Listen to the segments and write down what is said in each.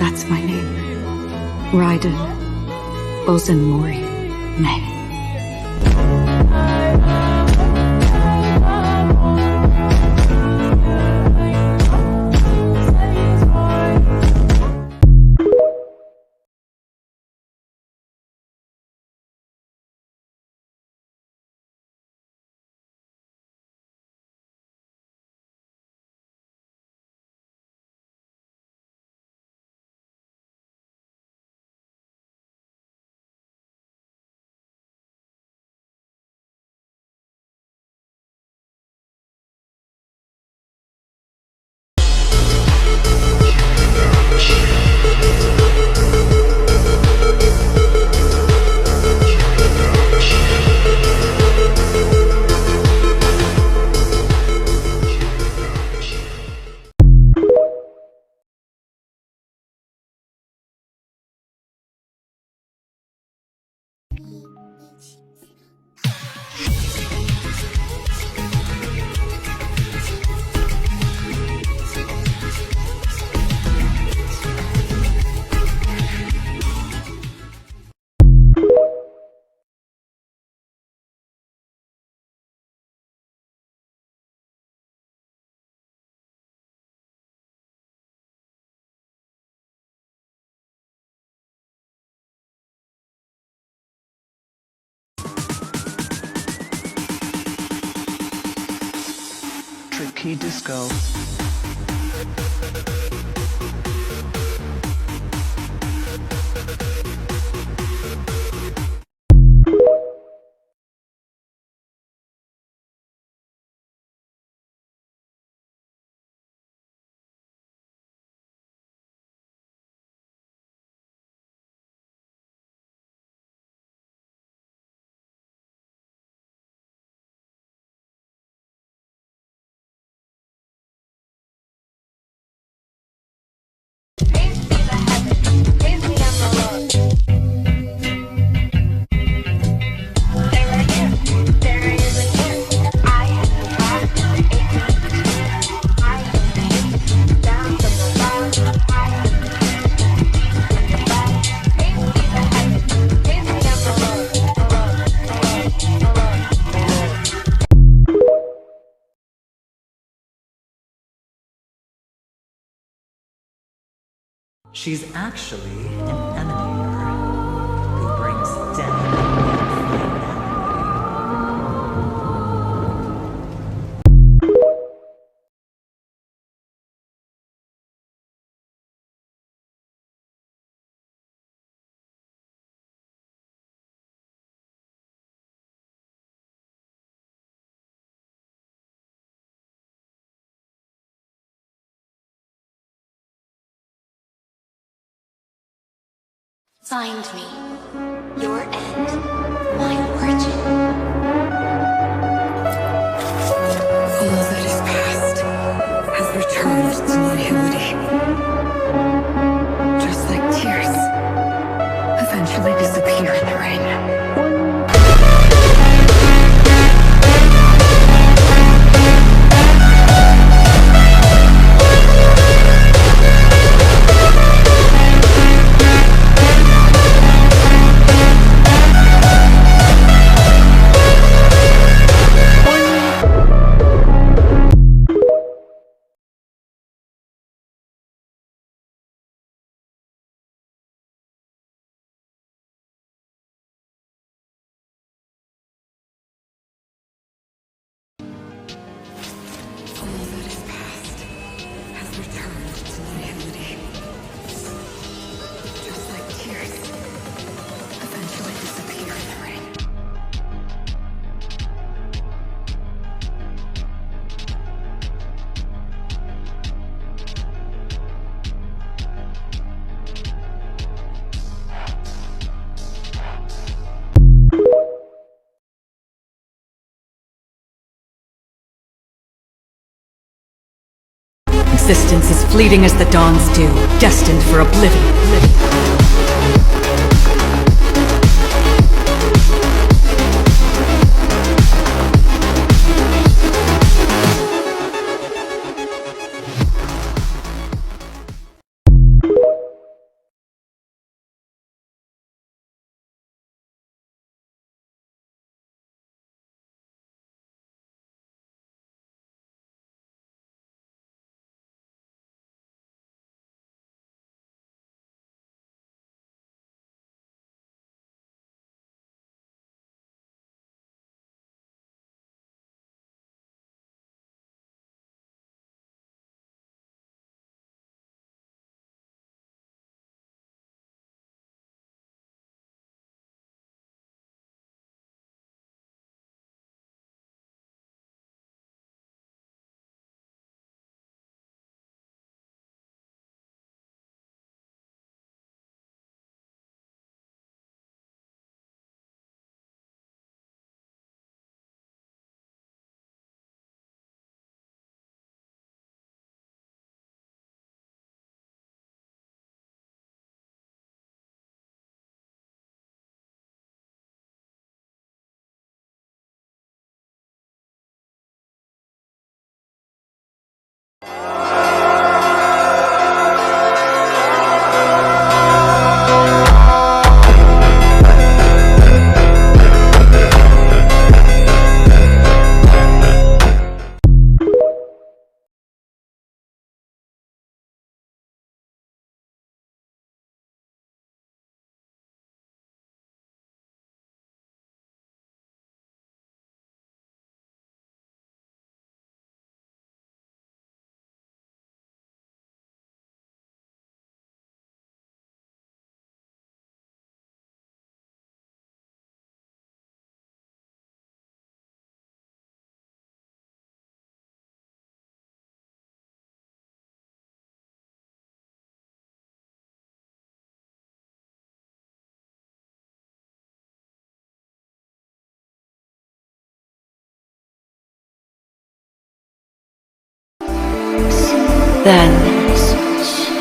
That's my name. Raiden Ozumori May. Tricky disco. She's actually an emanator who brings death and Find me. Your end. My origin. All that is past has returned to nihility. Just like tears eventually disappear in the rain. Existence is fleeting as the dawns do, destined for oblivion. Then,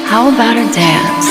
how about a dance?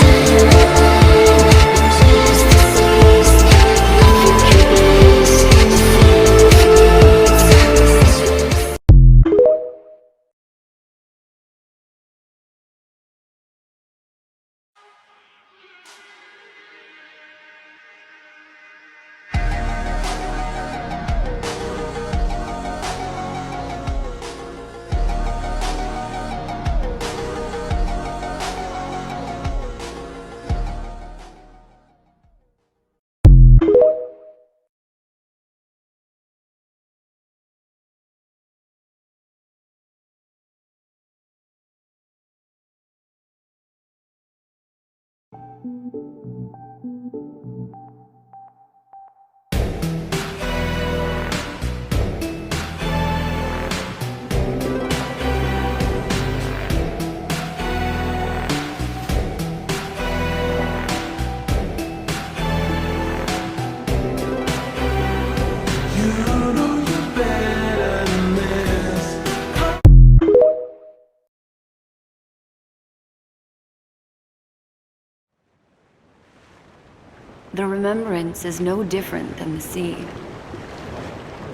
The remembrance is no different than the sea.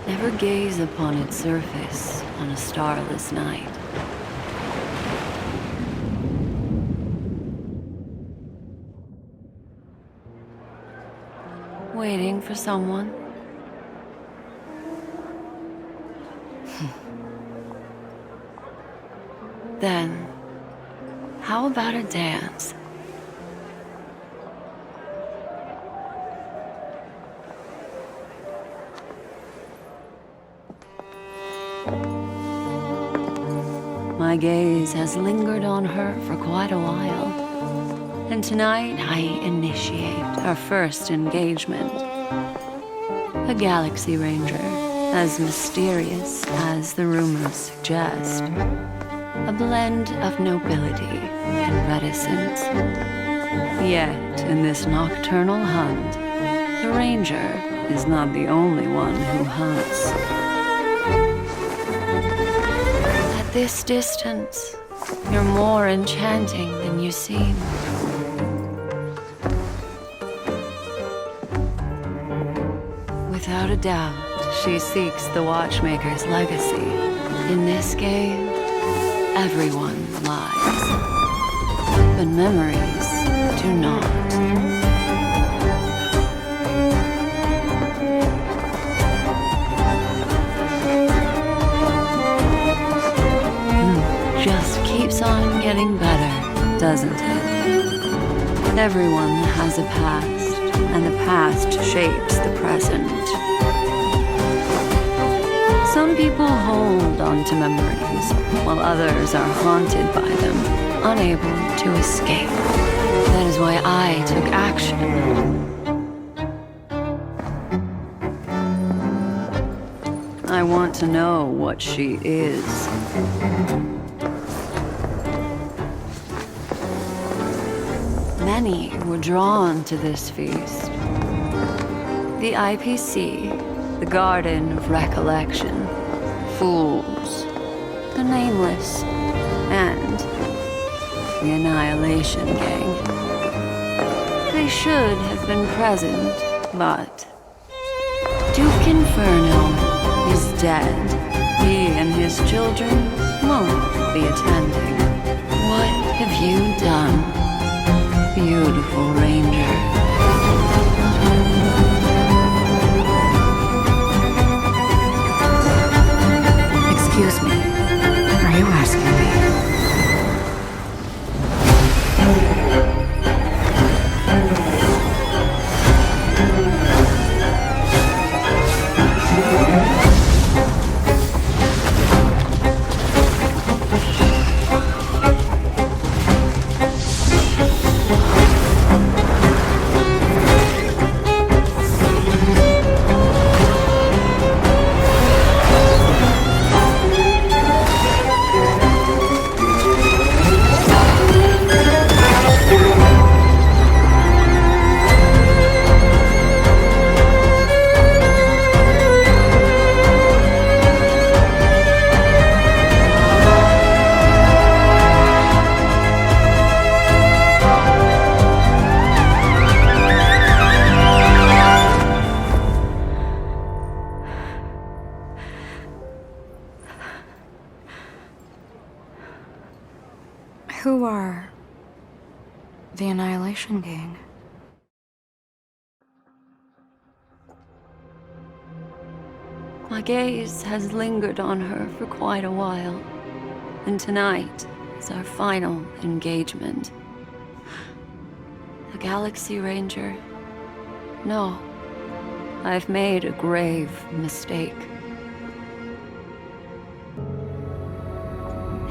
Never gaze upon its surface on a starless night. Waiting for someone? Then, how about a dance? My gaze has lingered on her for quite a while, and tonight I initiate our first engagement. A galaxy ranger, as mysterious as the rumors suggest. A blend of nobility and reticence. Yet, in this nocturnal hunt, the ranger is not the only one who hunts. At this distance, you're more enchanting than you seem. Without a doubt, she seeks the Watchmaker's legacy. In this game, everyone lies, but memories do not. Just keeps on getting better, doesn't it? Everyone has a past, and the past shapes the present. Some people hold on to memories, while others are haunted by them, unable to escape. That is why I took action. I want to know what she is. Many were drawn to this feast. The IPC, the Garden of Recollection, fools, the Nameless, and the Annihilation Gang. They should have been present, but Duke Inferno is dead. He and his children won't be attending. What have you done, beautiful ranger? Excuse me. Are you asking me? Who are the Annihilation Gang? My gaze has lingered on her for quite a while, and tonight is our final engagement. A Galaxy Ranger? No. I've made a grave mistake.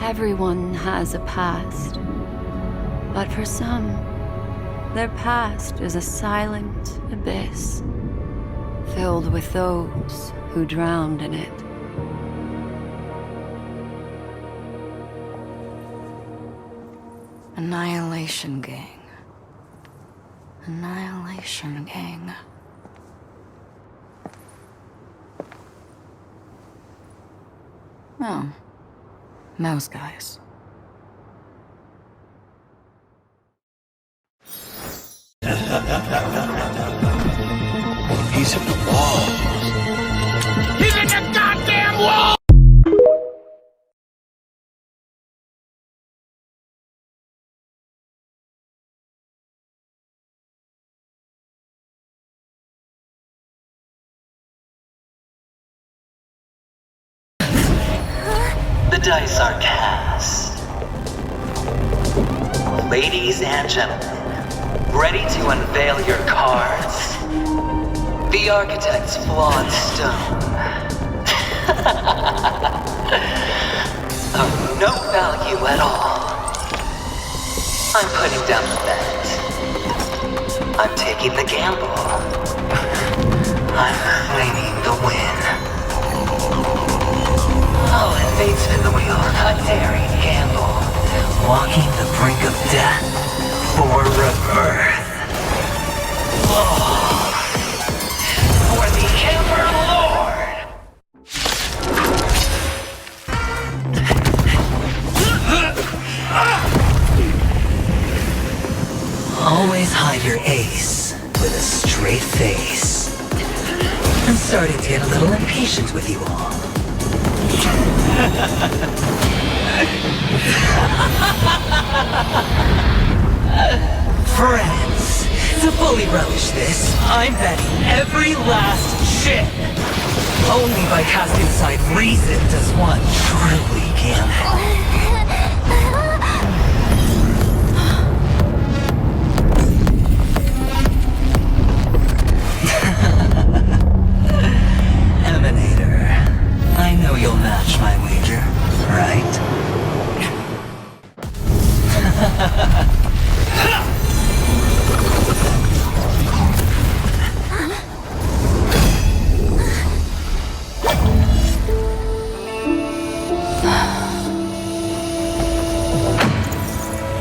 Everyone has a past, but for some, their past is a silent abyss, filled with those who drowned in it. Annihilation Gang. Annihilation Gang. Oh. Those guys. He's in the wall. He's in the goddamn wall! The dice are cast. Ladies and gentlemen, ready to unveil your cards? The architect's flawed stone. Of no value at all. I'm putting down the bet. I'm taking the gamble. I'm claiming the win. Oh, and fate spin the wheel. A daring gamble. Walking the brink of death for rebirth. Oh. For the Emperor Lord! Always hide your ace with a straight face. I'm starting to get a little impatient with you all. Friends, to fully relish this, I'm betting every last chip. Only by casting aside reason does one truly gamble. Emanator, I know you'll match my wager, right?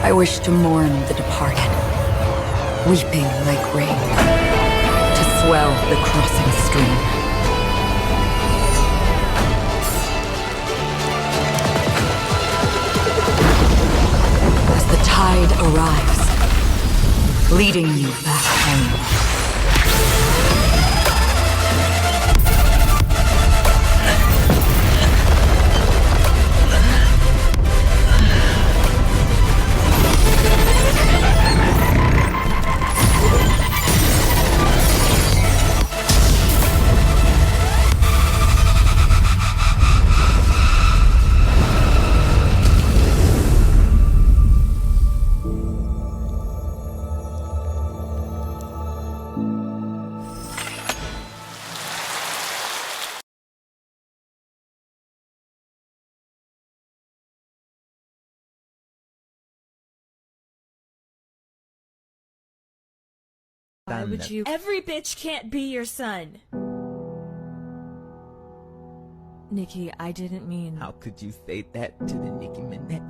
I wish to mourn the departed, weeping like rain, to swell the crossing stream. As the tide arrives, leading you back home. Why would you? Every bitch can't be your son. Nikki, I didn't mean. How could you say that to the Nicki Minette?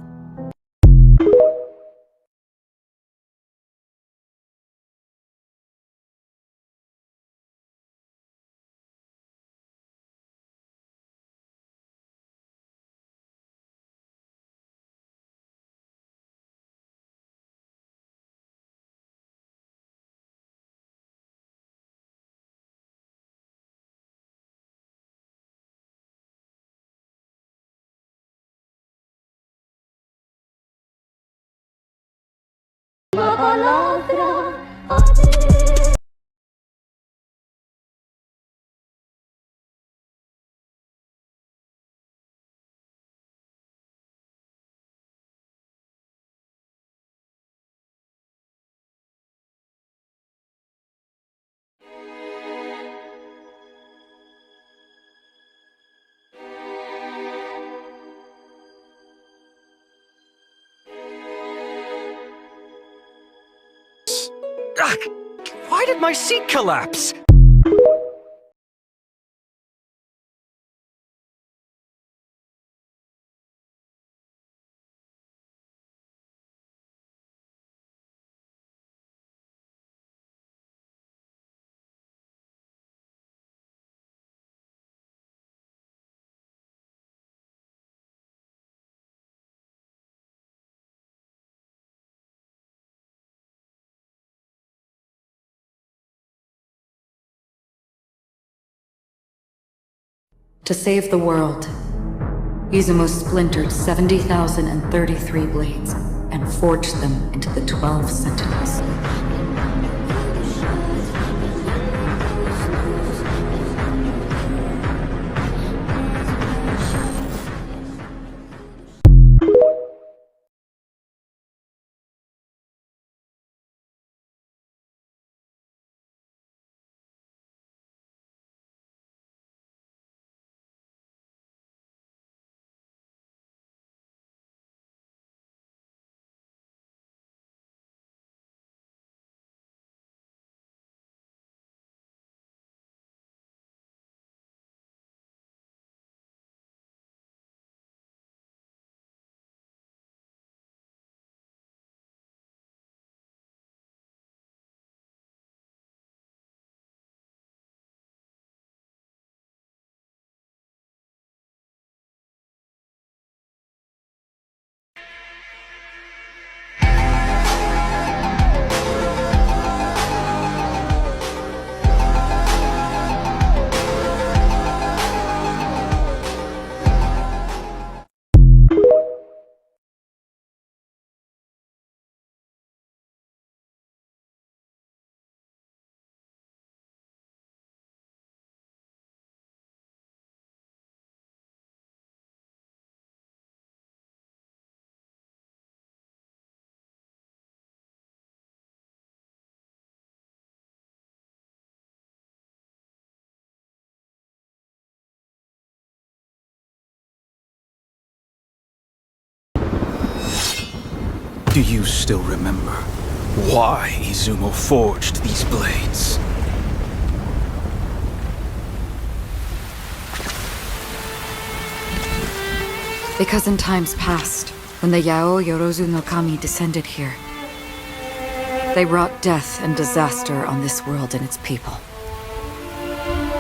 Why did my seat collapse? To save the world, Izumo splintered 70,033 blades and forged them into the 12 Sentinels. Do you still remember why Izumo forged these blades? Because in times past, when the Yao Yorozu no Kami descended here, they brought death and disaster on this world and its people.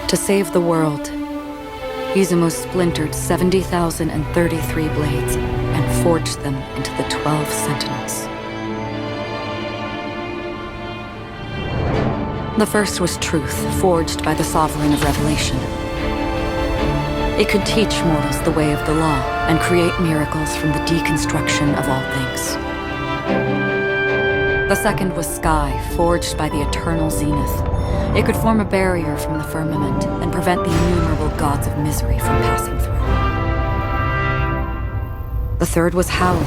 To save the world, Izumo splintered 70,033 blades and forged them into the 12 Sentinels. The first was truth, forged by the Sovereign of Revelation. It could teach mortals the way of the law and create miracles from the deconstruction of all things. The second was sky, forged by the eternal zenith. It could form a barrier from the firmament and prevent the innumerable gods of misery from passing through. The third was howl,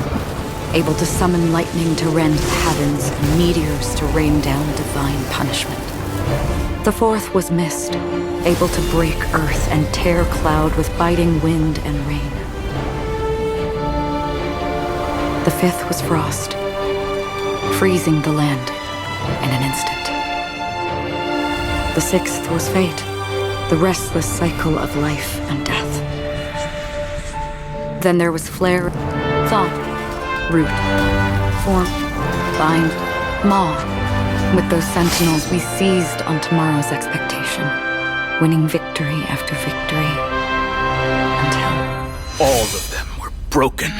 able to summon lightning to rend the heavens and meteors to rain down divine punishment. The fourth was mist, able to break earth and tear cloud with biting wind and rain. The fifth was frost, freezing the land in an instant. The sixth was fate, the restless cycle of life and death. Then there was flare, thought, root, form, bind, maw. With those sentinels, we seized on tomorrow's expectation, winning victory after victory, until... All of them were broken.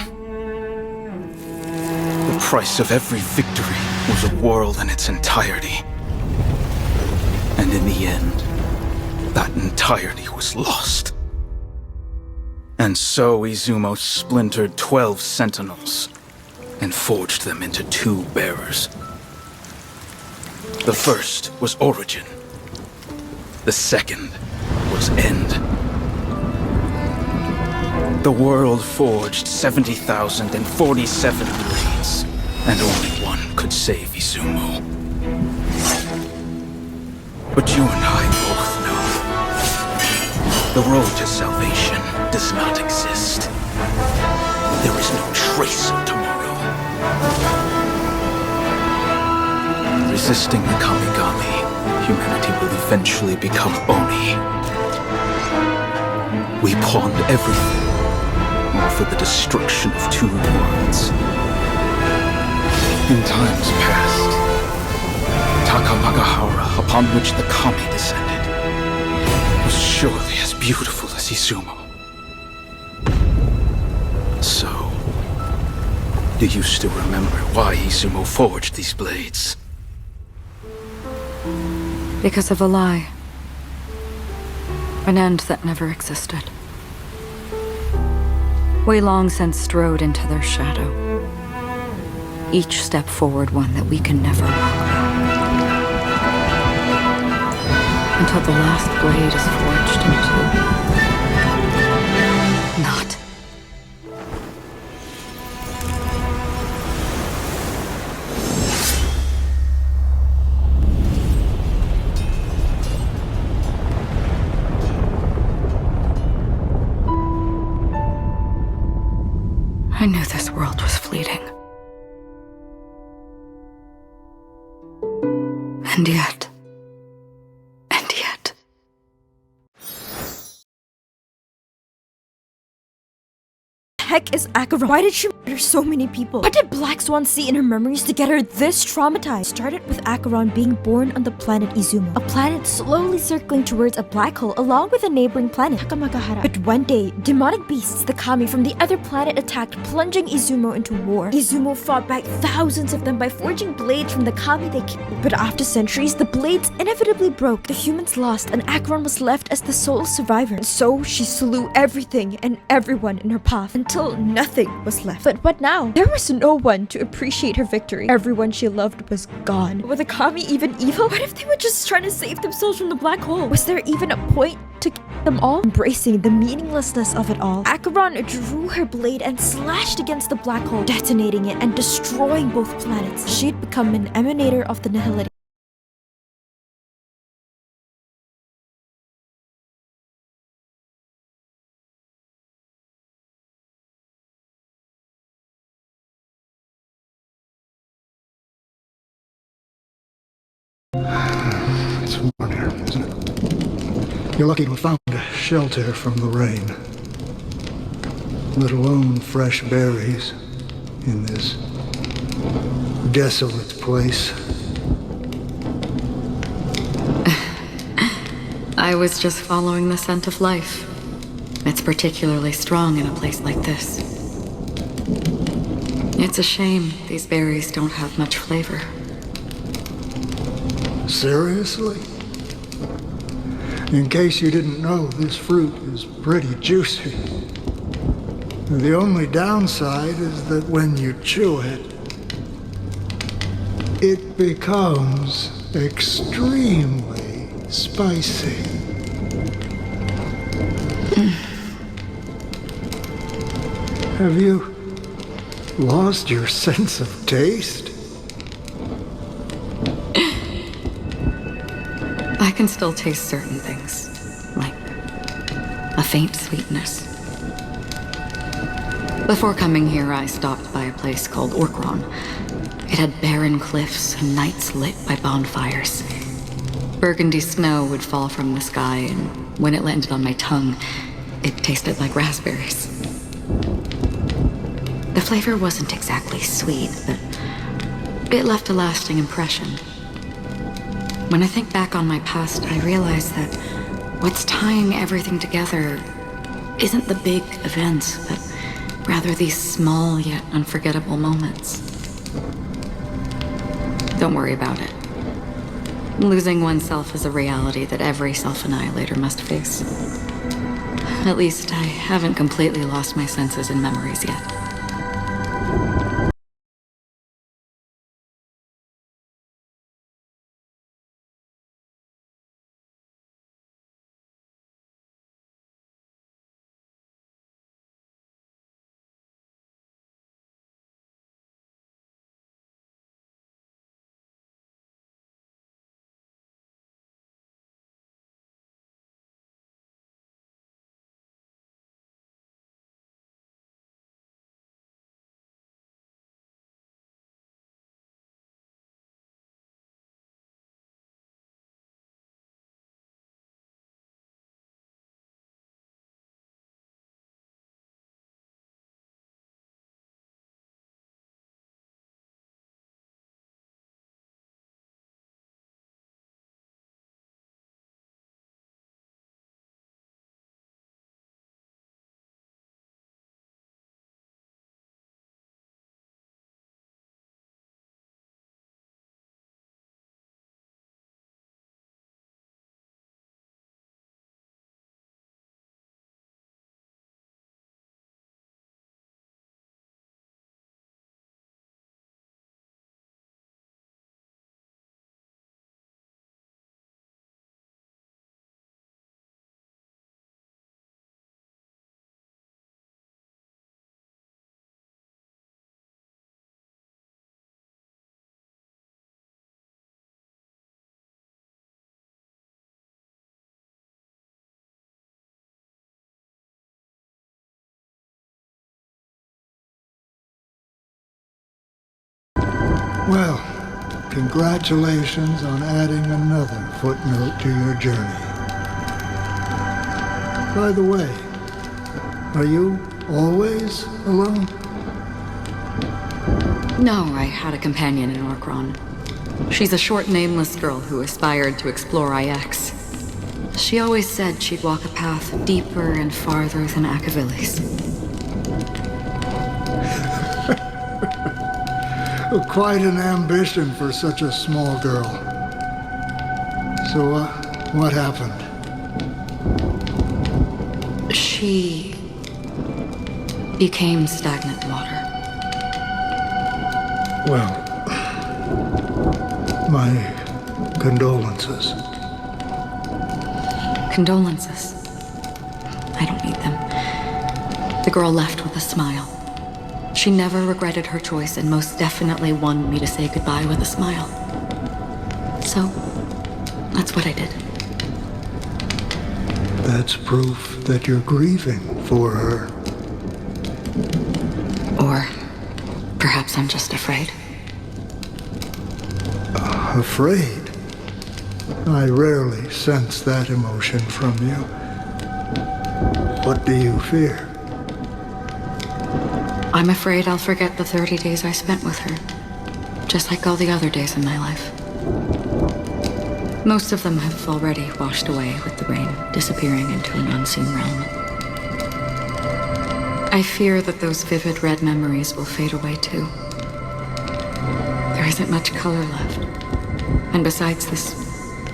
The price of every victory was a world in its entirety. And in the end, that entirety was lost. And so Izumo splintered 12 sentinels and forged them into 2 bearers. The first was origin. The second was end. The world forged 70,047 blades, and only one could save Izumo. But you and I both know the road to salvation does not exist. There is no trace of tomorrow. Resisting the Kamigami, humanity will eventually become Oni. We pawned everything, all for the destruction of two worlds. In times past, Takamagahara, upon which the Kami descended, was surely as beautiful as Izumo. So, do you still remember why Izumo forged these blades? Because of a lie. An end that never existed. We long since strode into their shadow. Each step forward one that we can never walk back. Until the last blade is forged into... not. I knew this world was fleeting. And yet... heck is Acheron? Why did she murder so many people? What did Black Swan see in her memories to get her this traumatized? Started with Acheron being born on the planet Izumo, a planet slowly circling towards a black hole along with a neighboring planet, Takamagahara. But one day, demonic beasts, the Kami from the other planet attacked, plunging Izumo into war. Izumo fought back thousands of them by forging blades from the Kami they killed. But after centuries, the blades inevitably broke. The humans lost, and Acheron was left as the sole survivor. And so she slew everything and everyone in her path until nothing was left. But what now? There was no one to appreciate her victory. Everyone she loved was gone. Were the Kami even evil? What if they were just trying to save themselves from the black hole? Was there even a point to kill them all? Embracing the meaninglessness of it all, Acheron drew her blade and slashed against the black hole, detonating it and destroying both planets. She'd become an emanator of the annihilation. It's warm here, isn't it? You're lucky to have found a shelter from the rain. Let alone fresh berries in this desolate place. I was just following the scent of life. It's particularly strong in a place like this. It's a shame these berries don't have much flavor. Seriously? In case you didn't know, this fruit is pretty juicy. The only downside is that when you chew it, it becomes extremely spicy. Have you lost your sense of taste? I can still taste certain things, like a faint sweetness. Before coming here, I stopped by a place called Acheron. It had barren cliffs and nights lit by bonfires. Burgundy snow would fall from the sky, and when it landed on my tongue, it tasted like raspberries. The flavor wasn't exactly sweet, but it left a lasting impression. When I think back on my past, I realize that what's tying everything together isn't the big events, but rather these small yet unforgettable moments. Don't worry about it. Losing oneself is a reality that every self-annihilator must face. At least I haven't completely lost my senses and memories yet. Well, congratulations on adding another footnote to your journey. By the way, are you always alone? No, I had a companion in Acheron. She's a short, nameless girl who aspired to explore IX. She always said she'd walk a path deeper and farther than Akvili's. Quite an ambition for such a small girl. So, what happened? She became stagnant water. Well, my condolences. Condolences. I don't need them. The girl left with a smile. She never regretted her choice and most definitely wanted me to say goodbye with a smile. So, that's what I did. That's proof that you're grieving for her. Or perhaps I'm just afraid. Afraid? I rarely sense that emotion from you. What do you fear? I'm afraid I'll forget the 30 days I spent with her, just like all the other days in my life. Most of them have already washed away with the rain, disappearing into an unseen realm. I fear that those vivid red memories will fade away too. There isn't much color left, and besides this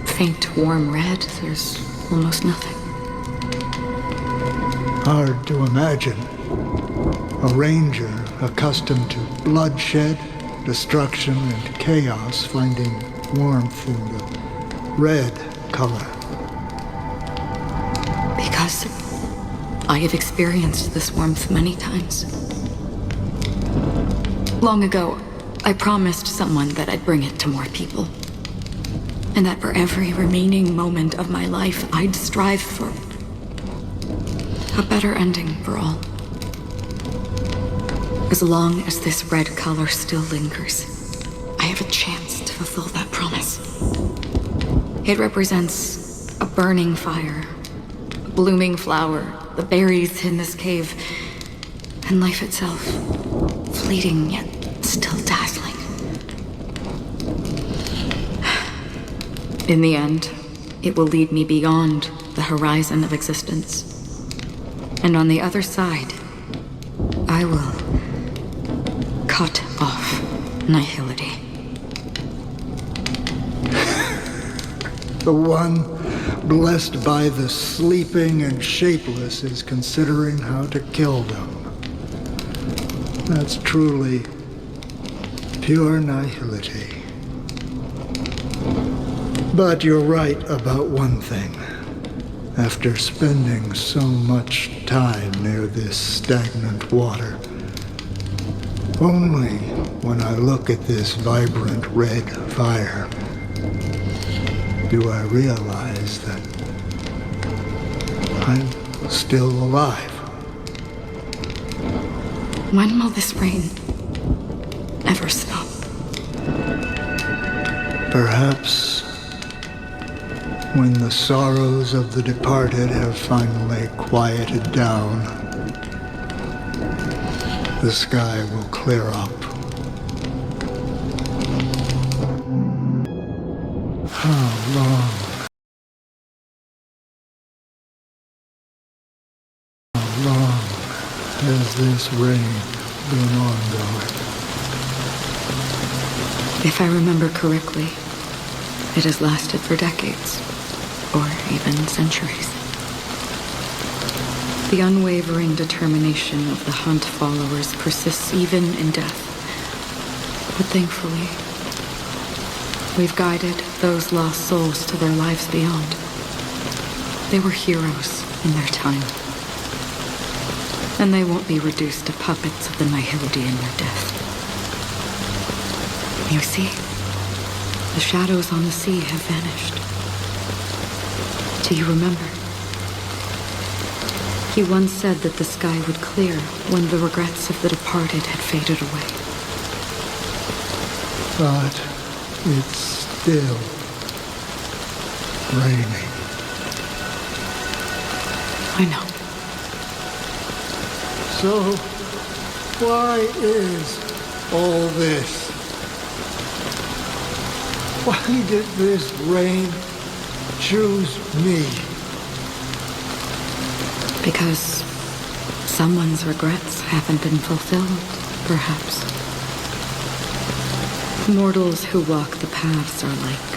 faint, warm red, there's almost nothing. Hard to imagine. A ranger accustomed to bloodshed, destruction, and chaos finding warmth in the red color. Because I have experienced this warmth many times. Long ago, I promised someone that I'd bring it to more people. And that for every remaining moment of my life, I'd strive for a better ending for all. As long as this red color still lingers, I have a chance to fulfill that promise. It represents a burning fire, a blooming flower, the berries in this cave, and life itself, fleeting yet still dazzling. In the end, it will lead me beyond the horizon of existence. And on the other side, I will cut off nihility. The one blessed by the sleeping and shapeless is considering how to kill them. That's truly pure nihility. But you're right about one thing. After spending so much time near this stagnant water, only when I look at this vibrant red fire do I realize that I'm still alive. When will this rain ever stop? Perhaps when the sorrows of the departed have finally quieted down, the sky will clear up. How long has this rain been ongoing? If I remember correctly, it has lasted for decades, or even centuries. The unwavering determination of the Hunt followers persists even in death. But thankfully, we've guided those lost souls to their lives beyond. They were heroes in their time. And they won't be reduced to puppets of the nihility in their death. You see, the shadows on the sea have vanished. Do you remember? He once said that the sky would clear when the regrets of the departed had faded away. But it's still raining. I know. So, why is all this? Why did this rain choose me? Because someone's regrets haven't been fulfilled, perhaps. Mortals who walk the paths are like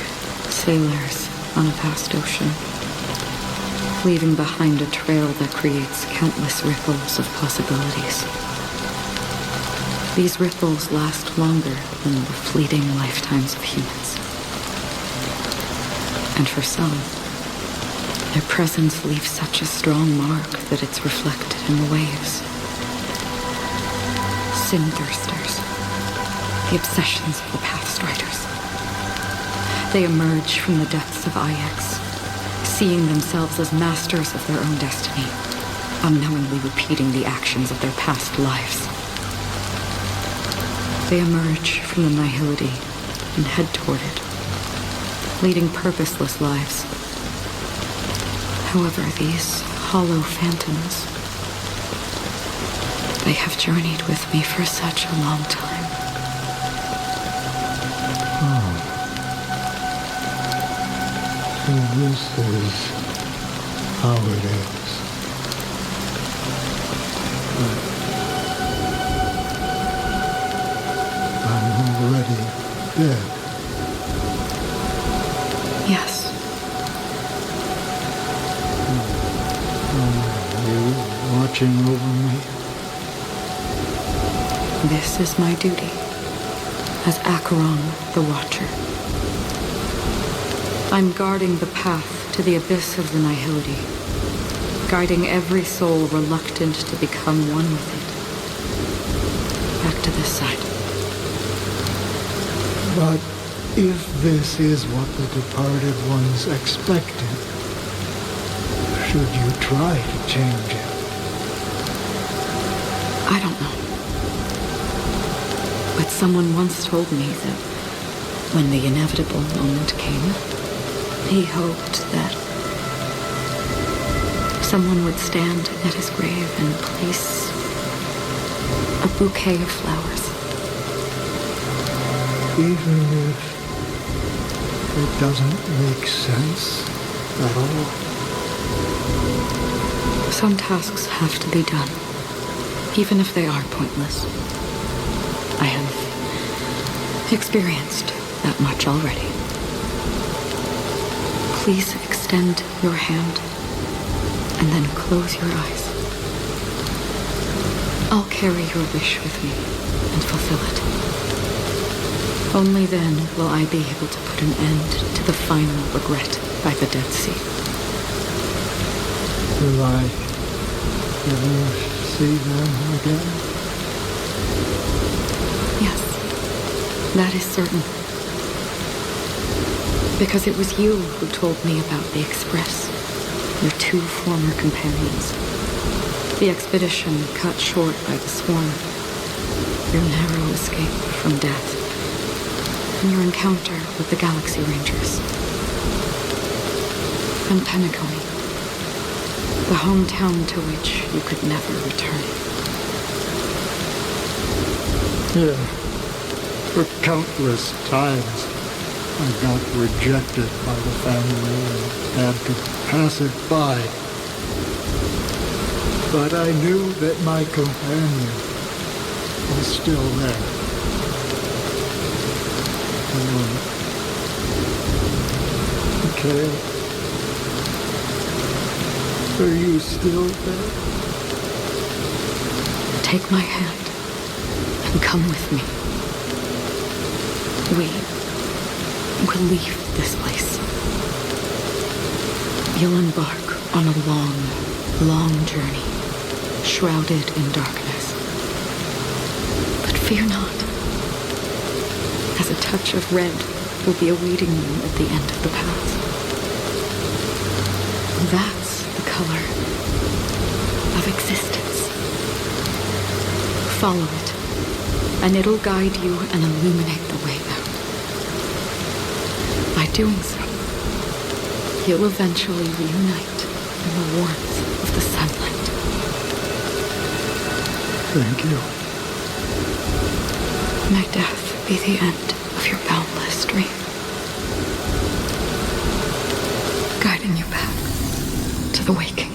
sailors on a vast ocean, leaving behind a trail that creates countless ripples of possibilities. These ripples last longer than the fleeting lifetimes of humans. And for some, their presence leaves such a strong mark that it's reflected in the waves. Sin-thirsters, the obsessions of the Pathstriders. They emerge from the depths of Ix, seeing themselves as masters of their own destiny, unknowingly repeating the actions of their past lives. They emerge from the nihility and head toward it, leading purposeless lives. However, these hollow phantoms, they have journeyed with me for such a long time. So this is how it is. I'm already dead. Yes. Are you watching over me? This is my duty as Acheron the Watcher. I'm guarding the path to the abyss of the nihility, guiding every soul reluctant to become one with it. Back to this side. But if this is what the departed ones expected, should you try to change it? I don't know. But someone once told me that when the inevitable moment came, he hoped that someone would stand at his grave and place a bouquet of flowers. Even if it doesn't make sense at all? Some tasks have to be done, even if they are pointless. I have experienced that much already. Please extend your hand and then close your eyes. I'll carry your wish with me and fulfill it. Only then will I be able to put an end to the final regret by the Dead Sea. Will I ever see them again? Yes, that is certain. Because it was you who told me about the Express, your two former companions. The expedition cut short by the Swarm, your narrow escape from death, and your encounter with the Galaxy Rangers. And Penacony, the hometown to which you could never return. Yeah, for countless times I got rejected by the family and had to pass it by. But I knew that my companion was still there. Mikhail, are you still there? Take my hand and come with me. We'll leave this place. You'll embark on a long, long journey, shrouded in darkness. But fear not, as a touch of red will be awaiting you at the end of the path. That's the color of existence. Follow it, and it'll guide you and illuminate the way out. doing so, you'll eventually reunite in the warmth of the sunlight. Thank you. May death be the end of your boundless dream, guiding you back to the waking.